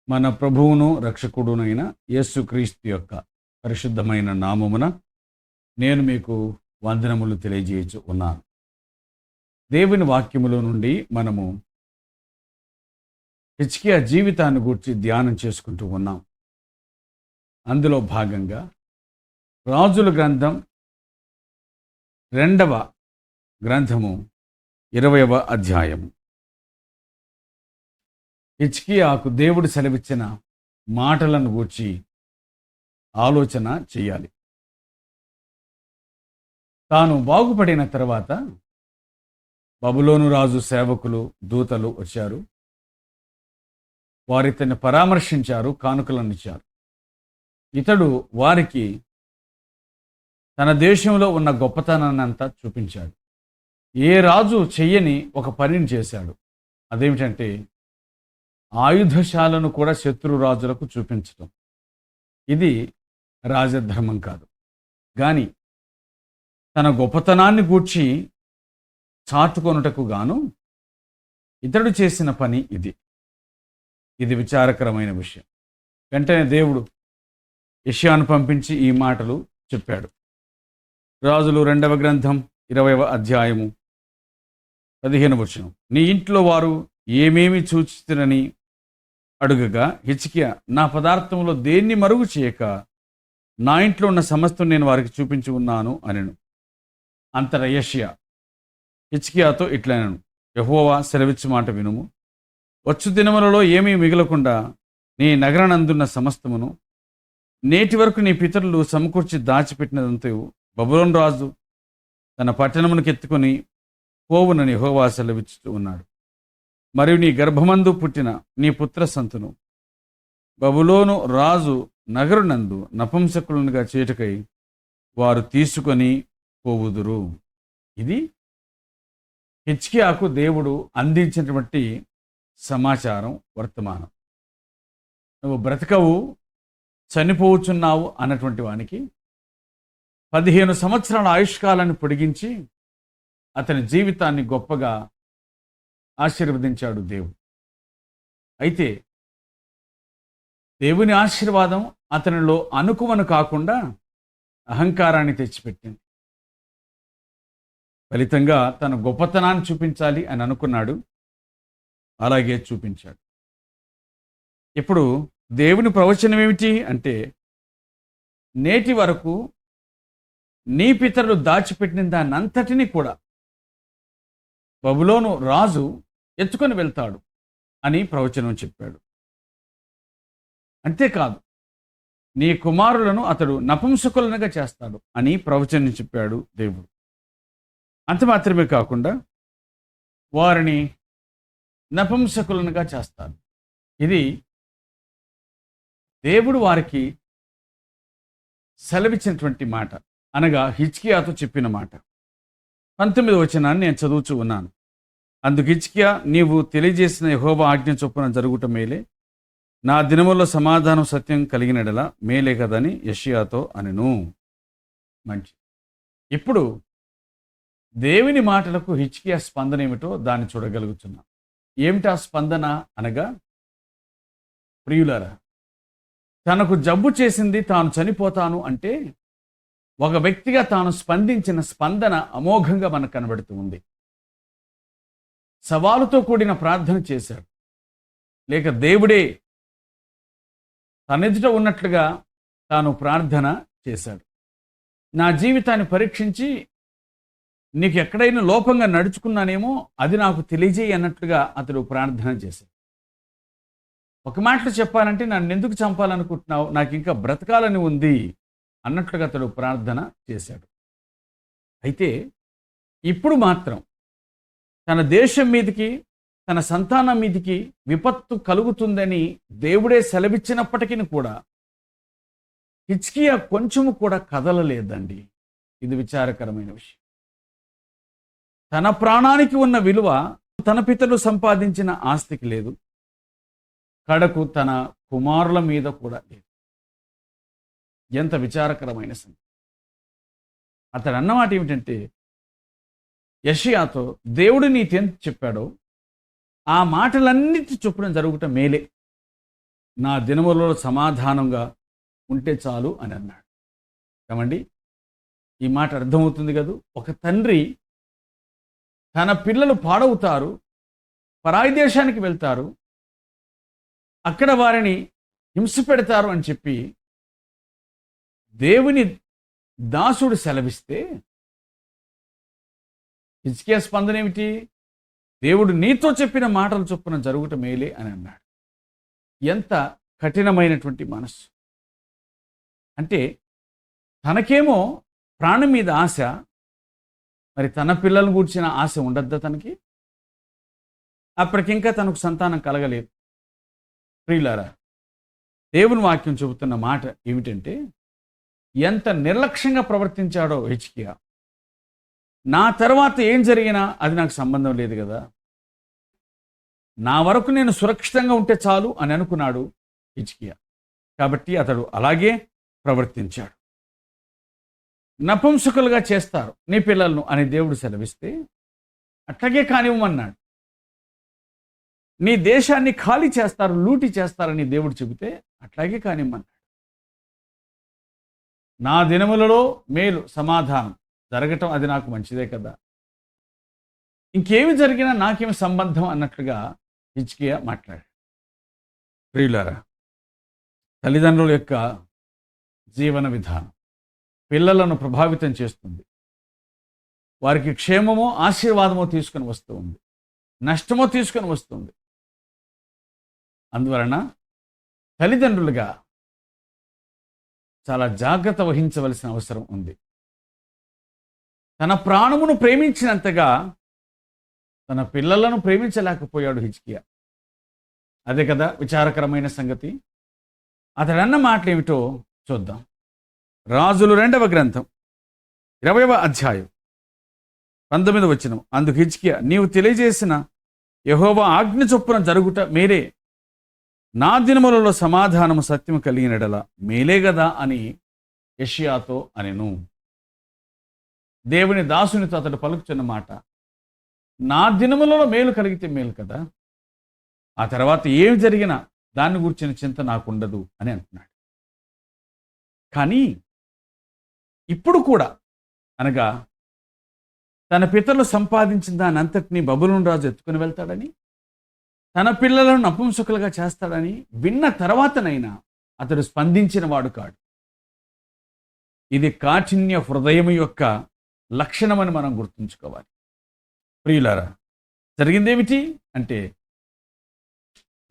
మన ప్రభువును రక్షకుడునైన యేసుక్రీస్తు యొక్క పరిశుద్ధమైన నామమున నేను మీకు వందనములు తెలియజేయచ్చు ఉన్నాను. దేవుని వాక్యములో నుండి మనము హిజ్కియా జీవితాన్ని గురించి ధ్యానం చేసుకుంటూ ఉన్నాం. అందులో భాగంగా రాజుల గ్రంథం 2వ గ్రంథము 20వ అధ్యాయము. హిజ్కియాకు దేవుడు సెలవిచ్చిన మాటలను గూర్చి ఆలోచన చేయాలి. తాను బాగుపడిన తర్వాత బబులోను రాజు సేవకులు దూతలు వచ్చారు. వారితన్ని పరామర్శించారు, కానుకలను ఇచ్చారు. ఇతడు వారికి తన దేశంలో ఉన్న గొప్పతనాన్ని అంతా చూపించాడు. ఏ రాజు చెయ్యని ఒక పనిని చేశాడు. అదేమిటంటే ఆయుధశాలను కూడా శత్రు రాజులకు చూపించటం. ఇది రాజధర్మం కాదు, కానీ తన గొప్పతనాన్ని గూర్చి చాటుకొనుటకు గాను ఇతడు చేసిన పని ఇది విచారకరమైన విషయం. వెంటనే దేవుడు యెషయాను పంపించి ఈ మాటలు చెప్పాడు. రాజులు 2వ గ్రంథం 20వ అధ్యాయము 15వ వచనం. నీ ఇంట్లో వారు ఏమేమి చూచితిరని అడుగగా హిజ్కియా, నా పదార్థంలో దేన్ని మరుగు చేయక నా ఇంట్లో ఉన్న సమస్తం నేను వారికి చూపించి ఉన్నాను అనెను. అంతట యెషయా హిజ్కియాతో ఇట్లనెను, యెహోవా సెలవిచ్చు మాట వినుము. వచ్చు దినములలో ఏమీ మిగలకుండా నీ నగరనందున్న సమస్తమును నేటి వరకు నీ పితరులు సమకూర్చి దాచిపెట్టినదంతా బబులోను రాజు తన పట్టణమునికి ఎత్తుకొని పోవునని యెహోవా సెలవిచ్చుతూ ఉన్నాడు. మరియు నీ గర్భమందు పుట్టిన నీ పుత్ర సంతును బబులోను రాజు నగరునందు నపుంసకులుగా చేటుకై వారు తీసుకొని పోవుదురు. ఇది హిజ్కియాకు దేవుడు అందించినటువంటి సమాచారం, వర్తమానం. నువ్వు బ్రతకవు, చనిపోవచ్చున్నావు అన్నటువంటి వానికి 15 సంవత్సరాల ఆయుష్కాలాన్ని పొడిగించి అతని జీవితాన్ని గొప్పగా ఆశీర్వదించాడు దేవుడు. అయితే దేవుని ఆశీర్వాదం అతనిలో అనుకువను కాకుండా అహంకారాన్ని తెచ్చిపెట్టింది. ఫలితంగా తన గొప్పతనాన్ని చూపించాలి అని అనుకున్నాడు, అలాగే చూపించాడు. ఇప్పుడు దేవుని ప్రవచనం ఏమిటి అంటే, నేటి వరకు నీ పితరులు దాచిపెట్టిన దాన్ని అంతటినీ కూడా బబులోను రాజు ఎత్తుకొని వెళ్తాడు అని ప్రవచనం చెప్పాడు. అంతేకాదు, నీ కుమారులను అతడు నపుంసకులనుగా చేస్తాడు అని ప్రవచనం చెప్పాడు దేవుడు. అంత మాత్రమే కాకుండా వారిని నపుంసకులనుగా చేస్తాడు. ఇది దేవుడు వారికి సెలవిచ్చినటువంటి మాట, అనగా హిజ్కియాతో చెప్పిన మాట. 19వ వచనాన్ని నేను చదువుతూ ఉన్నాను. అందుకు హిజ్కియా, నీవు తెలియజేసిన యెహోవా ఆజ్ఞ చొప్పున జరుగుట మేలే, నా దినముల్లో సమాధానం సత్యం కలిగినడలా మేలే కదని యెషయాతో అనెను. మంచి. ఇప్పుడు దేవుని మాటలకు హిజ్కియా స్పందన ఏమిటో దాన్ని చూడగలుగుతున్నాం. ఏమిటా స్పందన అనగా, ప్రియులారా, తనకు జబ్బు చేసింది, తాను చనిపోతాను అంటే ఒక వ్యక్తిగా తాను స్పందించిన స్పందన అమోఘంగా మనకు కనబడుతూ ఉంది. సవాలుతో కూడిన ప్రార్థన చేశాడు, లేక దేవుడే తనెదుట ఉన్నట్లుగా తాను ప్రార్థన చేశాడు. నా జీవితాన్ని పరీక్షించి నీకు ఎక్కడైనా లోపంగా నడుచుకున్నానేమో అది నాకు తెలియజేయి అన్నట్లుగా అతడు ప్రార్థన చేశాడు. ఒక మాటలో చెప్పాలంటే, నన్ను ఎందుకు చంపాలనుకుంటున్నావు, నాకు ఇంకా బ్రతకాలని ఉంది అన్నట్లుగా అతడు ప్రార్థన చేశాడు. అయితే ఇప్పుడు మాత్రం తన దేశం మీదకి, తన సంతానం మీదకి విపత్తు కలుగుతుందని దేవుడే సెలవిచ్చినప్పటికీ కూడా హిజ్కియా కొంచెము కూడా కదలలేదండి. ఇది విచారకరమైన విషయం. తన ప్రాణానికి ఉన్న విలువ తన పితరులు సంపాదించిన ఆస్తికి లేదు, కడకు తన కుమారుల మీద కూడా లేదు. ఎంత విచారకరమైన సంగతి. అతడు అన్నమాట ఏమిటంటే, యెషయాతో దేవుడు నీతెంత చెప్పాడో ఆ మాటలన్నిటి చొప్పున జరుగుట మేలే. నా దినములలో సమాధానంగా ఉంటే చాలు అని అన్నాడు. ఏమండి, ఈ మాట అర్థమవుతుంది కదూ. ఒక తండ్రి తన పిల్లలు పాడవుతారు, పరాయి దేశానికి వెళ్తారు, అక్కడ వారిని హింస పెడతారు అని చెప్పి దేవుని దాసుడు సెలవిస్తే హిజ్కియా స్పందన ఏమిటి? దేవుడు నీతో చెప్పిన మాటలు చొప్పున జరుగుట మేలే అని అన్నాడు. ఎంత కఠినమైనటువంటి మనస్సు! అంటే తనకేమో ప్రాణం మీద ఆశ, మరి తన పిల్లలను గూర్చిన ఆశ ఉండద్దా తనకి? అప్పటికింకా తనకు సంతానం కలగలేదు. ప్రియులారా, దేవుని వాక్యం చెబుతున్న మాట ఏమిటంటే, ఎంత నిర్లక్ష్యంగా ప్రవర్తించాడో హిజ్కియా. నా తర్వాత ఏం జరిగినా అది నాకు సంబంధం లేదు కదా, నా వరకు నేను సురక్షితంగా ఉంటే చాలు అని అనుకున్నాడు హిజ్కియా. కాబట్టి అతడు అలాగే ప్రవర్తించాడు. నపుంసకులుగా చేస్తారు నీ పిల్లలను అని దేవుడు సెలవిస్తే అట్లాగే కానివ్వమన్నాడు. నీ దేశాన్ని ఖాళీ చేస్తారు, లూటి చేస్తారని దేవుడు చెబితే అట్లాగే కానివ్వమన్నాడు. నా దినములలో మేలు సమాధానం జరగటం అది నాకు మంచిదే కదా, ఇంకేమి జరిగినా నాకేమి సంబంధం అన్నట్లుగా హిజ్కియా మాట్లాడాడు. ప్రియులారా, తల్లిదండ్రుల యొక్క జీవన విధానం పిల్లలను ప్రభావితం చేస్తుంది. వారికి క్షేమమో ఆశీర్వాదమో తీసుకొని వస్తూ ఉంది, నష్టమో తీసుకొని వస్తుంది. అందువలన తల్లిదండ్రులుగా చాలా జాగ్రత్త వహించవలసిన అవసరం ఉంది. తన ప్రాణమును ప్రేమించినంతగా తన పిల్లలను ప్రేమించలేకపోయాడు హిజ్కియా. అదే కదా విచారకరమైన సంగతి. అతడన్న మాటలు ఏమిటో చూద్దాం. రాజులు 2వ గ్రంథం 20వ అధ్యాయం 19వ వచనం. అందుకు హిజ్కియా, నీవు తెలియజేసిన యెహోవా ఆజ్ఞ చొప్పున జరుగుట మేలే, నా దినములలో సమాధానము సత్యము కలిగినడల మేలే గదా అని యెషయాతో అనెను. దేవుని దాసునితో అతడు పలుకుచున్న మాట, నా దినములలో మేలు కలిగితే మేలు కదా, ఆ తర్వాత ఏమి జరిగినా దాన్ని గురించిన చింత నాకుండదు అని అంటున్నాడు. కానీ ఇప్పుడు కూడా, అనగా తన పితరులు సంపాదించిన దాని అంతటినీ బబులోను రాజు ఎత్తుకుని వెళ్తాడని, తన పిల్లలను నపుంసకులుగా చేస్తాడని విన్న తర్వాతనైనా అతడు స్పందించిన వాడు కాడు. ఇది కాఠిన్య హృదయం యొక్క లక్షణమని మనం గుర్తుంచుకోవాలి. ప్రియులారా, జరిగిందేమిటి అంటే,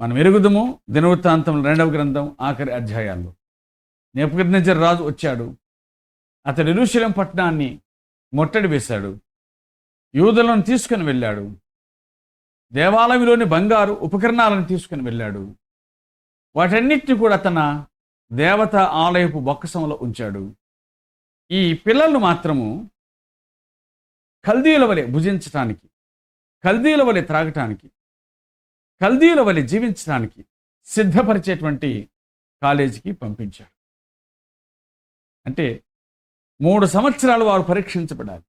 మనం ఎరుగుదము దినవృత్తాంతం 2వ గ్రంథం ఆఖరి అధ్యాయాల్లో నెబుకద్నెజర్ రాజు వచ్చాడు. అతడు యెరూషలేము పట్టణాన్ని ముట్టడి వేశాడు, యూదులను తీసుకుని వెళ్ళాడు, దేవాలయంలోని బంగారు ఉపకరణాలను తీసుకుని వెళ్ళాడు, వాటన్నిటిని కూడా తన దేవత ఆలయపు బొక్కసంలో ఉంచాడు. ఈ పిల్లలను మాత్రము కల్దీయుల వలె భుజించటానికి, కల్దీయుల వలె త్రాగటానికి, కల్దీయుల వలె జీవించడానికి సిద్ధపరిచేటువంటి కాలేజీకి పంపించాడు. అంటే 3 సంవత్సరాలు వారు పరీక్షించబడాలి.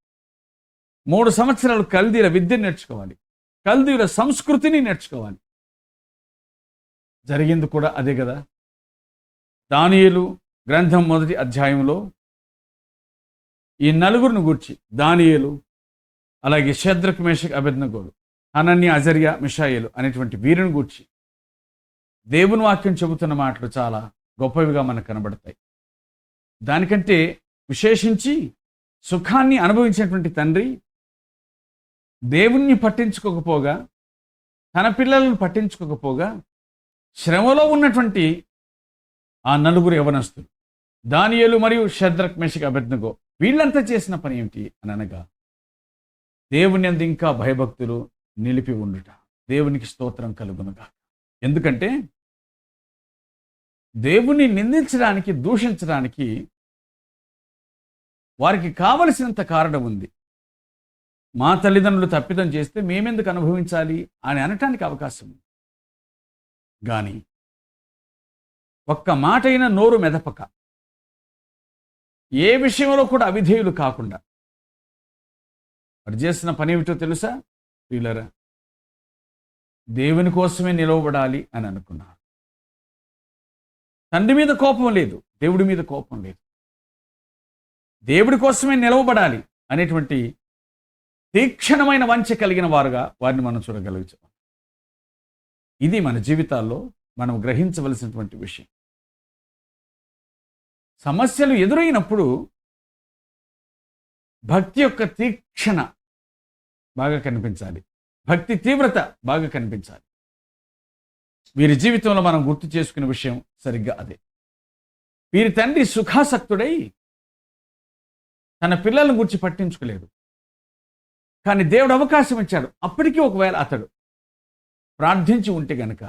3 సంవత్సరాలు కల్దీయుల విద్యను నేర్చుకోవాలి, కల్దీయుల సంస్కృతిని నేర్చుకోవాలి. జరిగింది కూడా అదే కదా. దానియేలు గ్రంథం 1వ అధ్యాయంలో ఈ నలుగురిని గూర్చి, దానియేలు, అలాగే షద్రక్ మేషక్ అబేద్నెగోలు, హనన్యా అజర్యా మిషాయేలు అనేటువంటి వీరుని గూర్చి దేవుని వాక్యం చెబుతున్న మాటలు చాలా గొప్పవిగా మనకు కనబడతాయి. దానికంటే విశేషించి సుఖాన్ని అనుభవించినటువంటి తండ్రి దేవుణ్ణి పట్టించుకోకపోగా, తన పిల్లలను పట్టించుకోకపోగా, శ్రమలో ఉన్నటువంటి ఆ నలుగురు యవనస్తులు దానియేలు మరియు షద్రక్ మేషక్ అబేద్నెగో వీళ్ళంతా చేసిన పని ఏమిటి అని అనగా, దేవుని యందు ఇంకా భయభక్తులు నిలిపి ఉండుట. దేవునికి స్తోత్రం కలుగునుగా. ఎందుకంటే దేవుని నిందించడానికి, దూషించడానికి వారికి కావలసినంత కారణం ఉంది. మా తల్లిదండ్రులు తప్పిదం చేస్తే మేమెందుకు అనుభవించాలి అని అనటానికి అవకాశం ఉంది. కానీ ఒక్క మాటైనా నోరు మెదపక, ఏ విషయంలో కూడా అవిధేయులు కాకుండా వారు చేసిన పని ఏమిటో తెలుసా ప్రియులారా? దేవుని కోసమే నిలవబడాలి అని అనుకున్నారు. తండ్రి మీద కోపం లేదు, దేవుడి మీద కోపం లేదు. దేవుడి కోసమే నిలవబడాలి అనేటువంటి తీక్షణమైన వంచ కలిగిన వారుగా వారిని మనం చూడగలుగుతాం. ఇది మన జీవితాల్లో మనం గ్రహించవలసినటువంటి విషయం. సమస్యలు ఎదురైనప్పుడు భక్తి యొక్క తీక్షణ బాగా కనిపించాలి, భక్తి తీవ్రత బాగా కనిపించాలి. వీరి జీవితంలో మనం గుర్తు చేసుకునే విషయం సరిగ్గా అదే. వీరి తండ్రి సుఖాసక్తుడై తన పిల్లలను గురించి పట్టించుకోలేదు. కానీ దేవుడు అవకాశం ఇచ్చాడు. అప్పటికీ ఒకవేళ అతడు ప్రార్థించి ఉంటే గనక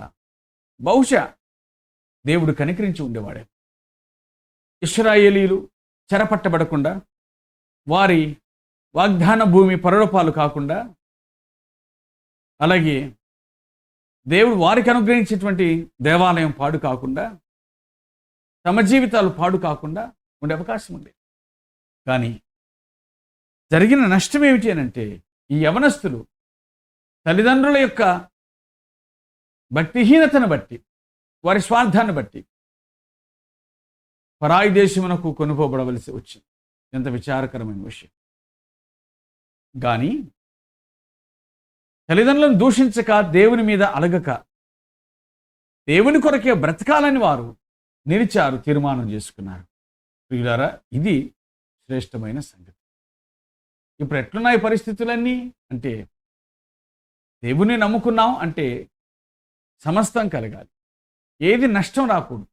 బహుశా దేవుడు కనికరించి ఉండేవాడే. ఇశ్రాయేలీయులు చెరపట్టబడకుండా, వారి వాగ్దాన భూమి పరలోపాలు కాకుండా, అలాగే దేవుడు వారికి అనుగ్రహించేటువంటి దేవాలయం పాడు కాకుండా, తమ జీవితాలు పాడు కాకుండా ఉండే అవకాశం ఉంది. కానీ జరిగిన నష్టం ఏమిటి అనంటే, ఈ యవనస్తులు తల్లిదండ్రుల యొక్క భక్తిహీనతను బట్టి, వారి స్వార్థాన్ని బట్టి పరాయి దేశమునకు కొనుక్కోబడవలసి వచ్చింది. ఎంత విచారకరమైన విషయం. కానీ తల్లిదండ్రులను దూషించక, దేవుని మీద అలగక, దేవుని కొరకే బ్రతకాలని వారు నిలిచారు, తీర్మానం చేసుకున్నారు. ప్రియులారా, ఇది శ్రేష్టమైన సంగతి. ఇప్పుడు ఎట్లున్నాయి పరిస్థితులన్నీ అంటే, దేవుని నమ్ముకున్నాం అంటే సమస్తం కలగాలి, ఏది నష్టం రాకూడదు,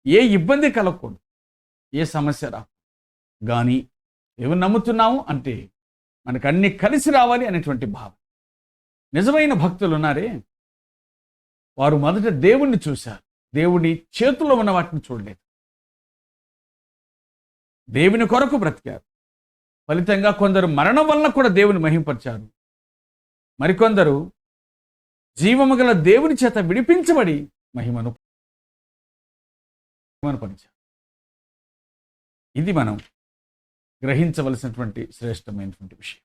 ఏ ఇబ్బంది కలగకూడదు, ఏ సమస్య రాకూడదు. కానీ దేవుని నమ్ముతున్నాము అంటే మనకు అన్ని కలిసి రావాలి అనేటువంటి భావం. నిజమైన భక్తులు ఉన్నారే, వారు మొదట దేవుణ్ణి చూశారు, దేవుని చేతుల్లో ఉన్న వాటిని చూడలేదు. దేవుని కొరకు బ్రతికారు. ఫలితంగా కొందరు మరణం వలన కూడా దేవుని మహింపరిచారు. మరికొందరు జీవము గల దేవుని చేత విడిపించబడి మహిమను పరిచారు. ఇది మనం గ్రహించవలసినటువంటి శ్రేష్టమైనటువంటి విషయం.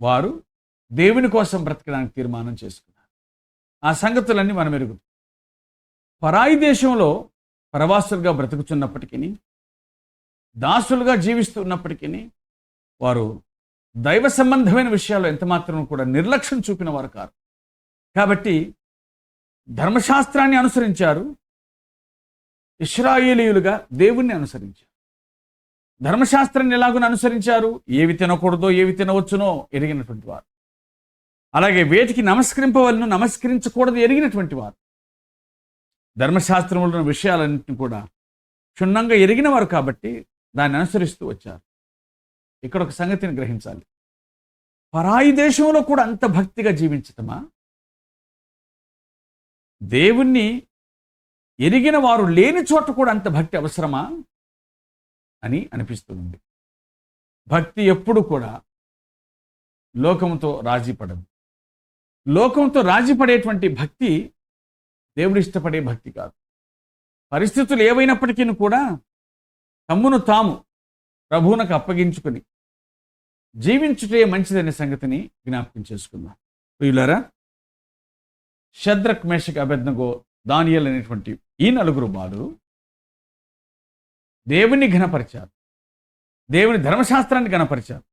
వారు దేవుని కోసం బ్రతకడానికి తీర్మానం చేసుకున్నారు. ఆ సంగతులన్నీ మనం ఎరుగు. పరాయి దేశంలో పరవాసులుగా బ్రతుకుతున్నప్పటికీ, దాసులుగా జీవిస్తున్నప్పటికీ వారు దైవ సంబంధమైన విషయాల్లో ఎంతమాత్రం కూడా నిర్లక్ష్యం చూపిన వారు కారు. కాబట్టి ధర్మశాస్త్రాన్ని అనుసరించారు, ఇశ్రాయేలీయులుగా దేవుణ్ణి అనుసరించారు. ధర్మశాస్త్రాన్ని ఎలాగో అనుసరించారు, ఏవి తినకూడదో ఏవి తినవచ్చునో ఎరిగినటువంటి వారు. అలాగే వేటికి నమస్కరింపవలను నమస్కరించకూడదు ఎరిగినటువంటి వారు. ధర్మశాస్త్రంలో ఉన్న విషయాలన్నింటినీ కూడా క్షుణ్ణంగా ఎరిగిన వారు కాబట్టి దాన్ని అనుసరిస్తూ వచ్చారు. ఇక్కడ ఒక సంగతిని గ్రహించాలి. పరాయి దేశంలో కూడా అంత భక్తిగా జీవించటమా? దేవుణ్ణి ఎరిగిన వారు లేని చోట కూడా అంత భక్తి అవసరమా అని అనిపిస్తుంది. భక్తి ఎప్పుడు కూడా లోకంతో రాజీ పడదు. లోకంతో రాజీ పడేటువంటి భక్తి దేవుడు ఇష్టపడే భక్తి కాదు. పరిస్థితులు ఏవైనప్పటికీ కూడా తమ్మును తాము ప్రభువునకు అప్పగించుకుని జీవించుటే మంచిదనే సంగతిని జ్ఞాపకం చేసుకుందాం. ప్రియులారా, షద్రక్, మేషక్, అబేద్నెగో, దానియేలు అనేటువంటి ఈ నలుగురు బాలురు దేవుని ఘనపరిచారు, దేవుని ధర్మశాస్త్రాన్ని ఘనపరిచారు,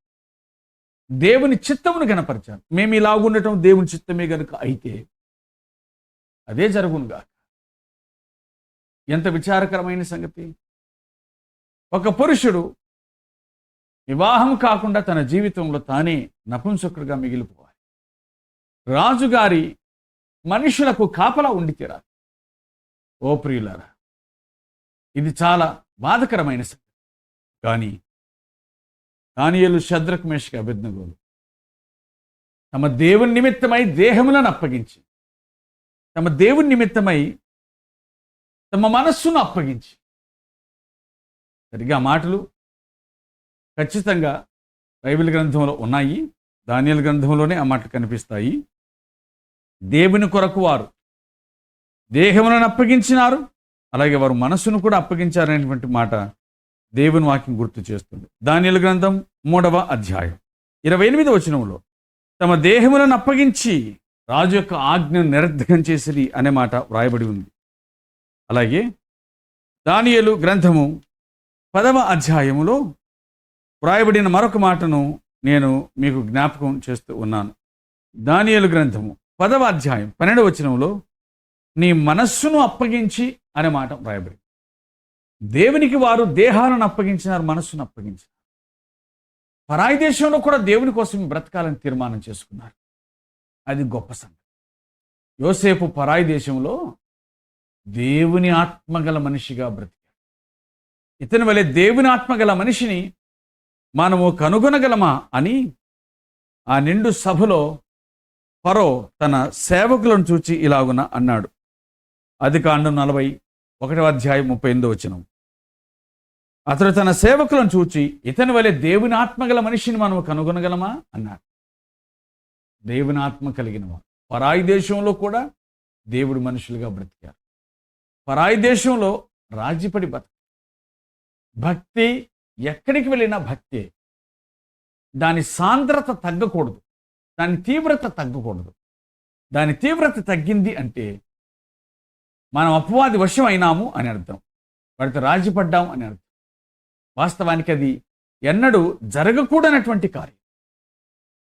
దేవుని చిత్తమును ఘనపరిచారు. మేము ఇలాగుండటం దేవుని చిత్తమే గనుక అయితే అదే జరుగునుగా. ఎంత విచారకరమైన సంగతి! ఒక పురుషుడు వివాహం కాకుండా తన జీవితంలో తానే నపుంసకుడిగా మిగిలిపోవాలి. రాజుగారి మనుషులకు కాపలా ఉండి తీరాలి. ఓ ప్రియులారా, ఇది చాలా బాధకరమైన సంగతి. కానీ దానియేలు, షద్రక్, మేషక్, అబేద్నెగోలు తమ దేవుని నిమిత్తమై దేహములను అప్పగించి, తమ దేవుని నిమిత్తమై తమ మనస్సును అప్పగించి, సరిగా మాటలు ఖచ్చితంగా బైబిల్ గ్రంథంలో ఉన్నాయి, దానియేలు గ్రంథంలోనే ఆ మాటలు కనిపిస్తాయి. దేవుని కొరకు వారు దేహములను అప్పగించినారు, అలాగే వారు మనస్సును కూడా అప్పగించారనేటువంటి మాట దేవుని వాక్యం గుర్తు చేస్తుంది. దానియేలు గ్రంథం 3వ అధ్యాయం 28వ వచనంలో తమ దేహములను అప్పగించి రాజు యొక్క ఆజ్ఞను నిరర్ధకం చేసిరి అనే మాట వ్రాయబడి ఉంది. అలాగే దానియేలు గ్రంథము 10వ అధ్యాయములో వ్రాయబడిన మరొక మాటను నేను మీకు జ్ఞాపకం చేస్తూ ఉన్నాను. దానియేలు గ్రంథము 10వ అధ్యాయం 12వ వచనంలో నీ మనస్సును అప్పగించి అనే మాట వ్రాయబడింది. దేవునికి వారు దేహాలను అప్పగించినారు, మనస్సును అప్పగించినారు. పరాయి దేశంలో కూడా దేవుని కోసం బ్రతకాలని తీర్మానం చేసుకున్నారు. అది గొప్ప సంగతి. యోసేపు పరాయి దేశంలో దేవుని ఆత్మగల మనిషిగా బ్రతికాడు. ఇతని వలె దేవుని ఆత్మగల మనిషిని మనము కనుగొనగలమా అని ఆ నిండు సభలో ఫరో తన సేవకులను చూచి ఇలాగున అన్నాడు. ఆదికాండం 41వ అధ్యాయం 38వ వచనం. అతడు తన సేవకులను చూచి ఇతని వలె దేవుని ఆత్మగల మనిషిని మనము కనుగొనగలమా అన్నాడు. దేవుని ఆత్మ కలిగిన వారు పరాయి దేశంలో కూడా దేవుడు మనుషులుగా బ్రతికారు. పరాయి దేశంలో రాజీపడి భక్తి ఎక్కడికి వెళ్ళినా భక్తే. దాని సాంద్రత తగ్గకూడదు, దాని తీవ్రత తగ్గకూడదు. దాని తీవ్రత తగ్గింది అంటే మనం అపవాది వశం అయినాము అని అర్థం, వాడితో రాజీపడ్డాం అని అర్థం. వాస్తవానికి అది ఎన్నడూ జరగకూడనటువంటి కార్యం,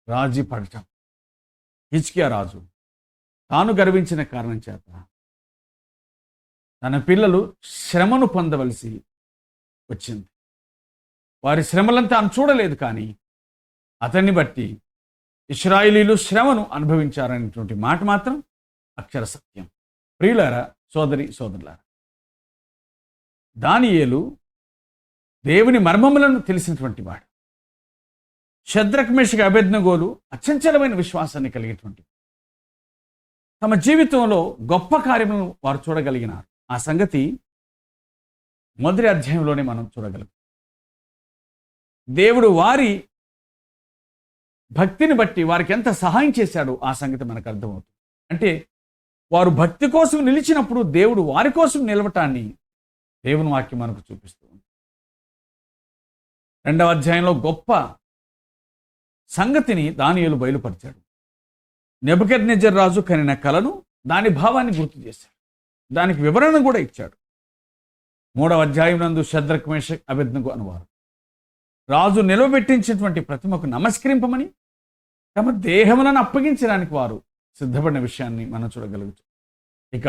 రాజీ పడటం. హిజ్కియా రాజు తాను గర్వించిన కారణం చేత తన పిల్లలు శ్రమను పొందవలసి వచ్చింది. వారి శ్రమలంతా ఆయన చూడలేదు, కానీ అతన్ని బట్టి ఇశ్రాయేలీలు శ్రమను అనుభవించారనేటువంటి మాట మాత్రం అక్షర సత్యం. ప్రియులారా, సోదరి సోదరులారా, దానియేలు దేవుని మర్మములను తెలిసినటువంటి వాడు. షద్రక్ మేషక్ అబేద్నెగోలు అచంచలమైన విశ్వాసాన్ని కలిగినటువంటి, తమ జీవితంలో గొప్ప కార్యములను వారు చూడగలిగినారు. ఆ సంగతి మొదటి అధ్యాయంలోనే మనం చూడగలం. దేవుడు వారి భక్తిని బట్టి వారికి ఎంత సహాయం చేశాడో ఆ సంగతి మనకు అర్థమవుతుంది. అంటే వారు భక్తి కోసం నిలిచినప్పుడు దేవుడు వారి కోసం నిలవటాన్ని దేవుని వాక్యం మనకు చూపిస్తూ ఉంది. 2వ అధ్యాయంలో గొప్ప సంగతిని దానియేలు బయలుపరిచాడు. నెబుకద్నెజర్ రాజు కనిన కలను దాని భావాన్ని గుర్తు చేశాడు, దానికి వివరణ కూడా ఇచ్చాడు. 3వ అధ్యాయం నందు షద్రక్ మేషక్ అబేద్నెగో అనువారు రాజు నిలవబెట్టించినటువంటి ప్రతిమకు నమస్కరింపమని తమ దేహములను అప్పగించడానికి వారు సిద్ధపడిన విషయాన్ని మనం చూడగలుగుతాం. ఇక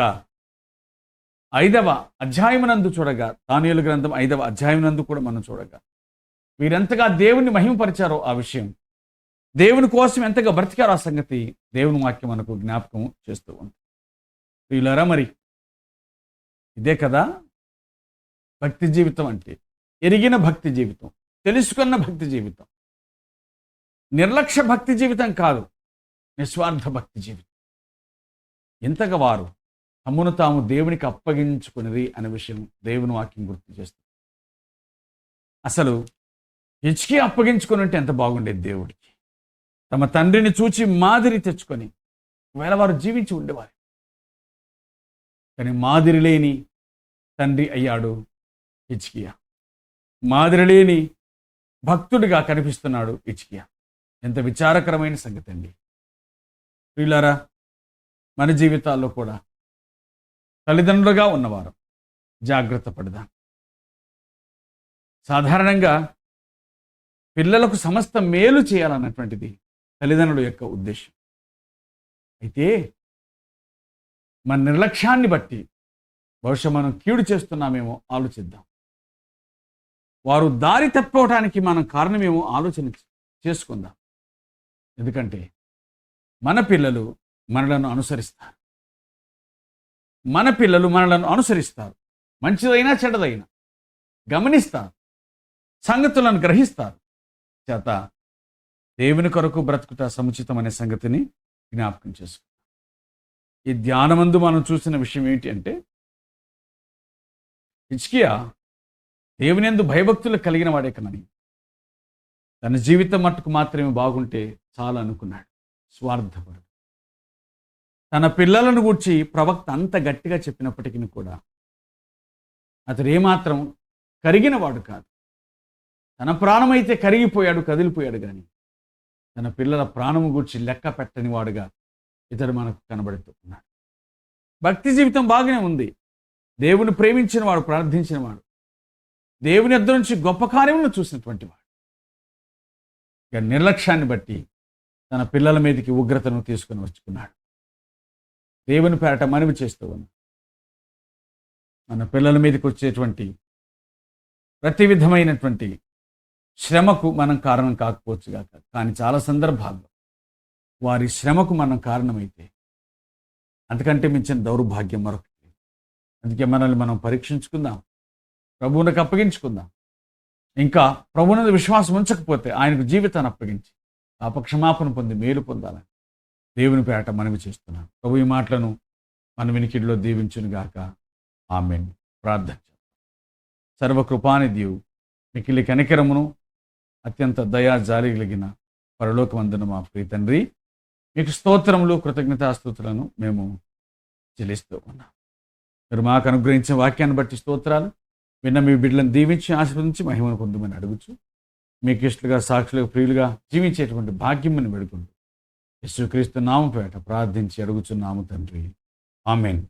5వ అధ్యాయమునందు చూడగా, దానియేలు గ్రంథం 5వ అధ్యాయమునందు కూడా మనం చూడగా వీరెంతగా దేవుని మహిమపరిచారో ఆ విషయం, దేవుని కోసం ఎంతగా బ్రతికారో ఆ సంగతి దేవుని వాక్యం మనకు జ్ఞాపకం చేస్తూ ఉంది. వీళ్ళరా, మరి ఇదే కదా భక్తి జీవితం అంటే. ఎరిగిన భక్తి జీవితం, తెలుసుకున్న భక్తి జీవితం, నిర్లక్ష్య భక్తి జీవితం కాదు, నిస్వార్థ భక్తి జీవితం. ఎంతగా వారు తమను తాము దేవునికి అప్పగించుకునేది అనే విషయం దేవుని వాక్యం గుర్తు చేస్తుంది. అసలు హిజ్కియా అప్పగించుకుని ఉంటే ఎంత బాగుండేది దేవుడికి. తమ తండ్రిని చూచి మాదిరి తెచ్చుకొని ఒకవేళ వారు జీవించి ఉండేవారు. కానీ మాదిరి లేని తండ్రి అయ్యాడు హిజ్కియా. మాదిరి లేని భక్తుడిగా కనిపిస్తున్నాడు హిజ్కియా. ఎంత విచారకరమైన సంగతి అండి. ప్రియులారా, మన జీవితాల్లో కూడా తల్లిదండ్రులుగా ఉన్నవారు జాగ్రత్త పడదాం. సాధారణంగా పిల్లలకు సమస్త మేలు చేయాలన్నటువంటిది తల్లిదండ్రుల యొక్క ఉద్దేశం. అయితే మన నిర్లక్ష్యాన్ని బట్టి బహుశా మనం కీడు చేస్తున్నామేమో ఆలోచిద్దాం. వారు దారి తప్పిపోవటానికి మనం కారణమేమో ఆలోచన చేసుకుందాం. ఎందుకంటే మన పిల్లలు మనలను అనుసరిస్తారు. మన పిల్లలు మనలను అనుసరిస్తారు. మంచిదైనా చెడ్డదైనా గమనిస్తారు, సంగతులను గ్రహిస్తారు. చేత దేవుని కొరకు బ్రతుకుట సముచితం అనే సంగతిని జ్ఞాపకం చేసుకుంటాం. ఈ ధ్యానమందు మనం చూసిన విషయం ఏంటి అంటే, హిజ్కియా దేవుని యందు భయభక్తులు కలిగిన వాడే కనని తన జీవితం మట్టుకు మాత్రమే బాగుంటే చాలా అనుకున్నాడు. స్వార్థపరుడు. తన పిల్లలను గూర్చి ప్రవక్త అంత గట్టిగా చెప్పినప్పటికీ కూడా అతడు ఏమాత్రం కరిగినవాడు కాదు. తన ప్రాణమైతే కరిగిపోయాడు, కదిలిపోయాడు, కానీ తన పిల్లల ప్రాణము గూర్చి లెక్క పెట్టని వాడుగా ఇతడు మనకు కనబడుతూ ఉన్నాడు. భక్తి జీవితం బాగానే ఉంది, దేవుని ప్రేమించిన వాడు, ప్రార్థించిన వాడు, దేవుని యొద్ద నుంచి గొప్ప కార్యములను చూసినటువంటి వాడు ఇక నిర్లక్ష్యాన్ని బట్టి తన పిల్లల మీదకి ఉగ్రతను తీసుకుని వచ్చుకున్నాడు. దేవుని పేరట మనవి చేస్తూ ఉన్నాం, మన పిల్లల మీదకి వచ్చేటువంటి ప్రతి విధమైనటువంటి శ్రమకు మనం కారణం కాకపోవచ్చు కాక, కానీ చాలా సందర్భాల్లో వారి శ్రమకు మనం కారణమైతే అంతకంటే మించిన దౌర్భాగ్యం మరొకటి. అందుకే మనల్ని మనం పరీక్షించుకుందాం, ప్రభువునికి అప్పగించుకుందాం. ఇంకా ప్రభువునందు విశ్వాసం ఉంచకపోతే ఆయనకు జీవితాన్ని అప్పగించి పాపక్షమాపణ పొంది మేలు పొందాలని దేవుని పేరట మనవి చేస్తున్నాను. ప్రభు ఈ మాటలను మన వినికిడిలో దీవించునుగాక. ఆమేన్. ప్రార్థన. సర్వకృపానిధియు మికిలి కనికరమును అత్యంత దయా జాలి కలిగిన పరలోకమందున మా ప్రియ తండ్రి, మీకు స్తోత్రములు కృతజ్ఞతాస్తుతులను మేము చెల్లిస్తూ ఉన్నాం. మీరు మాకు అనుగ్రహించిన వాక్యాన్ని బట్టి స్తోత్రాలు. విన్న మీ బిడ్డలను దీవించి ఆశీర్వదించి మహిమను పొందమని అడుగుచు, మీకు ఇష్టలుగా సాక్షులుగా ప్రియులుగా జీవించేటువంటి భాగ్యమని వేడుకుంటూ యేసుక్రీస్తు నామముపేట ప్రార్థించి అడుగుచున్నాము తండ్రి. ఆమేన్.